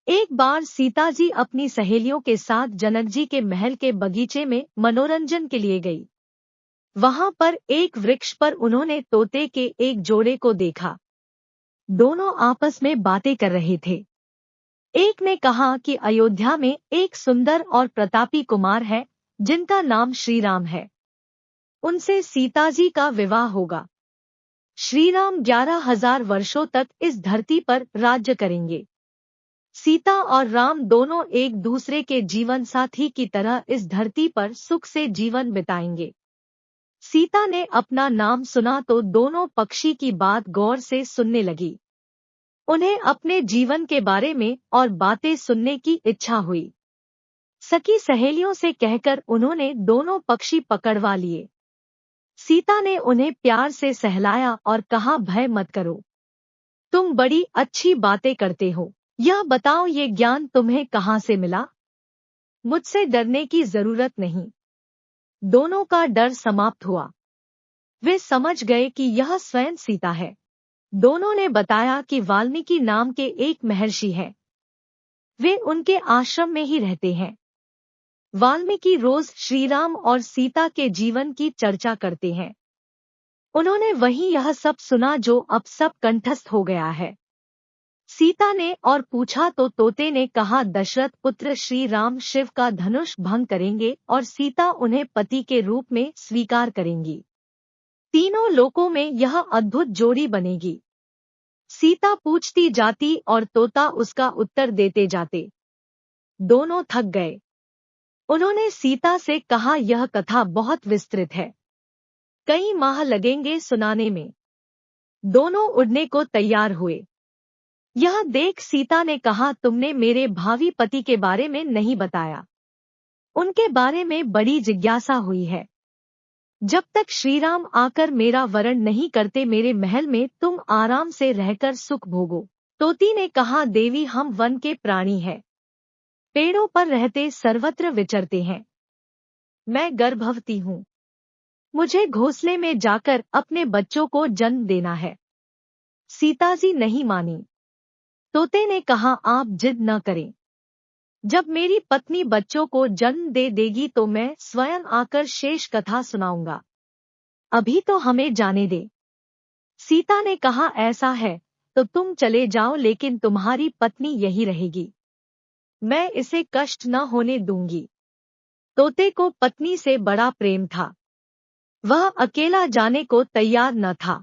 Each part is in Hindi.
एक बार सीता जी अपनी सहेलियों के साथ जनक जी के महल के बगीचे में मनोरंजन के लिए गई। वहां पर एक वृक्ष पर उन्होंने तोते के एक जोड़े को देखा। दोनों आपस में बातें कर रहे थे। एक ने कहा कि अयोध्या में एक सुंदर और प्रतापी कुमार है जिनका नाम श्री राम है। उनसे सीता जी का विवाह होगा। श्री राम 11,000 वर्षों तक इस धरती पर राज्य करेंगे। सीता और राम दोनों एक दूसरे के जीवन साथी की तरह इस धरती पर सुख से जीवन बिताएंगे। सीता ने अपना नाम सुना तो दोनों पक्षी की बात गौर से सुनने लगी। उन्हें अपने जीवन के बारे में और बातें सुनने की इच्छा हुई। सखी सहेलियों से कहकर उन्होंने दोनों पक्षी पकड़वा लिए। सीता ने उन्हें प्यार से सहलाया और कहा, भय मत करो, तुम बड़ी अच्छी बातें करते हो। यह बताओ, ये ज्ञान तुम्हें कहाँ से मिला? मुझसे डरने की जरूरत नहीं। दोनों का डर समाप्त हुआ। वे समझ गए कि यह स्वयं सीता है। दोनों ने बताया कि वाल्मीकि नाम के एक महर्षि हैं। वे उनके आश्रम में ही रहते हैं। वाल्मीकि रोज श्रीराम और सीता के जीवन की चर्चा करते हैं। उन्होंने वहीं यह सब सुना जो अब सब कंठस्थ हो गया है। सीता ने और पूछा तो तोते ने कहा, दशरथ पुत्र श्री राम शिव का धनुष भंग करेंगे और सीता उन्हें पति के रूप में स्वीकार करेंगी। तीनों लोकों में यह अद्भुत जोड़ी बनेगी। सीता पूछती जाती और तोता उसका उत्तर देते जाते। दोनों थक गए। उन्होंने सीता से कहा, यह कथा बहुत विस्तृत है, कई माह लगेंगे सुनाने में। दोनों उड़ने को तैयार हुए। यह देख सीता ने कहा, तुमने मेरे भावी पति के बारे में नहीं बताया। उनके बारे में बड़ी जिज्ञासा हुई है। जब तक श्रीराम आकर मेरा वरण नहीं करते मेरे महल में तुम आराम से रहकर सुख भोगो। तोती ने कहा, देवी हम वन के प्राणी हैं, पेड़ों पर रहते सर्वत्र विचरते हैं। मैं गर्भवती हूँ। मुझे घोंसले में जाकर अपने बच्चों को जन्म देना है। सीता जी नहीं मानी। तोते ने कहा, आप जिद न करें। जब मेरी पत्नी बच्चों को जन्म दे देगी तो मैं स्वयं आकर शेष कथा सुनाऊंगा। अभी तो हमें जाने दे। सीता ने कहा, ऐसा है तो तुम चले जाओ, लेकिन तुम्हारी पत्नी यही रहेगी। मैं इसे कष्ट न होने दूंगी। तोते को पत्नी से बड़ा प्रेम था। वह अकेला जाने को तैयार न था।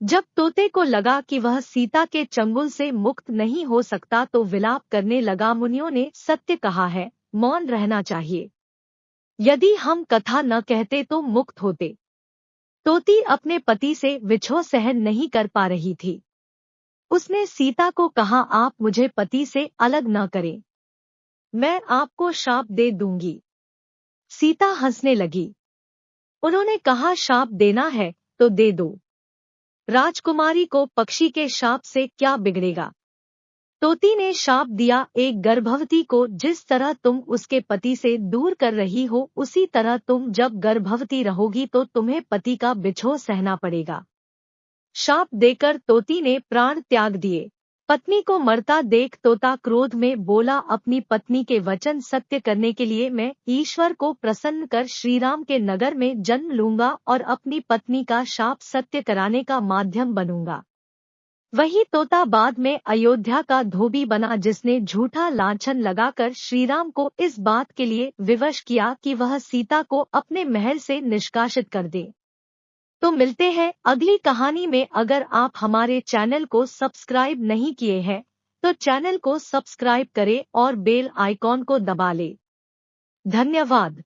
जब तोते को लगा कि वह सीता के चंगुल से मुक्त नहीं हो सकता तो विलाप करने लगा। मुनियों ने सत्य कहा है, मौन रहना चाहिए। यदि हम कथा न कहते तो मुक्त होते। तोती अपने पति से विछोह सहन नहीं कर पा रही थी। उसने सीता को कहा, आप मुझे पति से अलग न करें, मैं आपको शाप दे दूंगी। सीता हंसने लगी। उन्होंने कहा, शाप देना है तो दे दो। राजकुमारी को पक्षी के शाप से क्या बिगड़ेगा। तोती ने शाप दिया, एक गर्भवती को जिस तरह तुम उसके पति से दूर कर रही हो उसी तरह तुम जब गर्भवती रहोगी तो तुम्हें पति का बिछोह सहना पड़ेगा। शाप देकर तोती ने प्राण त्याग दिए। पत्नी को मरता देख तोता क्रोध में बोला, अपनी पत्नी के वचन सत्य करने के लिए मैं ईश्वर को प्रसन्न कर श्रीराम के नगर में जन्म लूंगा और अपनी पत्नी का शाप सत्य कराने का माध्यम बनूंगा। वही तोता बाद में अयोध्या का धोबी बना जिसने झूठा लांछन लगाकर श्रीराम को इस बात के लिए विवश किया कि वह सीता को अपने महल से निष्कासित कर दे। तो मिलते हैं अगली कहानी में। अगर आप हमारे चैनल को सब्सक्राइब नहीं किए हैं तो चैनल को सब्सक्राइब करें और बेल आइकॉन को दबा लें। धन्यवाद।